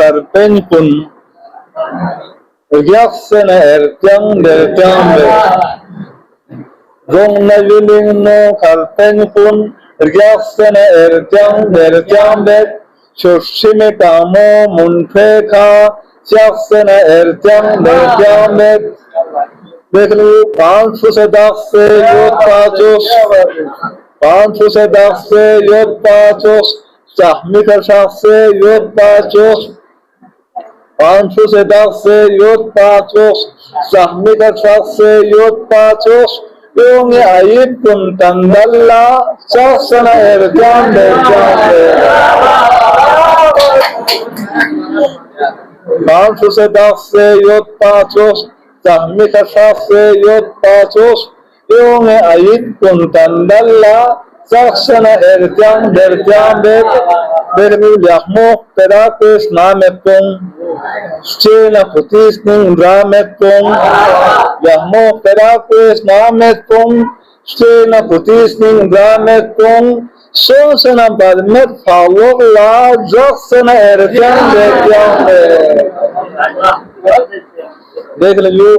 karpen pun yaksana ertyang dertyang be rong na yuling no karpen pun yaksana ertyang dertyang be shoshime kamo munfe kha yaksana ertyang dertyang be देख लो 500 से 10 से योग 500 से 10 से योग 5 सहमी का साथ से योग 500 से 10 से योग 5 सहमी का साथ से योग 5 योग आयिब कुन तंदल्ला सासना एरजाम देजाम 500 से 10 से योग 5 सहमी का साथ से योग 5 योग आयिब कुन तंदल्ला saksana ertyang dertyang bet bermi yakmo perakes namepong stena putis ning ramepong yakmo perakes namepong stena putis ning ramepong sosana badmet phawok la jaksana ertyang dertyang देख लीजिए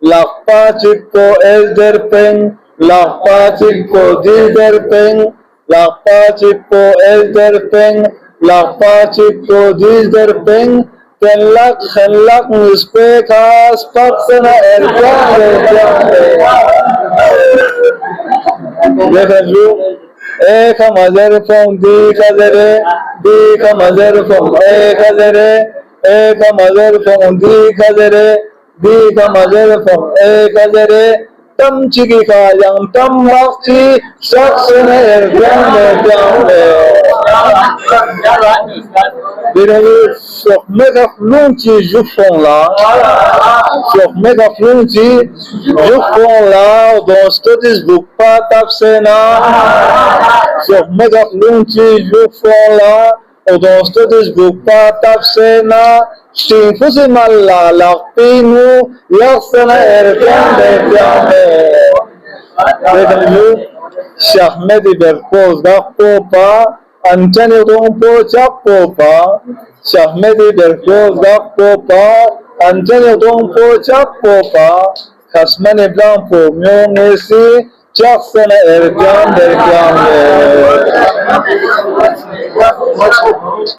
lakpa chikko elder peng lakpa chikko dilder peng lakpa chikko elder peng lakpa chikko dilder peng kenlak nispekas paksana ertyang देख लीजिए एक मजर फों दी खजरे एक खजरे एक मजर फों दी खजरे दी का मजर फों एक खजरे तम चिकी का yang tam wakti saksana ertyang dertyang Dirawi sok mega flunci jufong la sok mega flunci jufong la dostotis bukpa tapsena sok mega flunci jufong la dostotis bukpa tapsena Singfusi malla lakpinu yaksana ertyang dertyang Dedalu Shahmedi berkoz dakpopa Antani tongpo chakpopa Shahmedi berkoz dakpopa Antani tongpo chakpopa Khasmani blanco myongesi Yaksana ertyang dertyang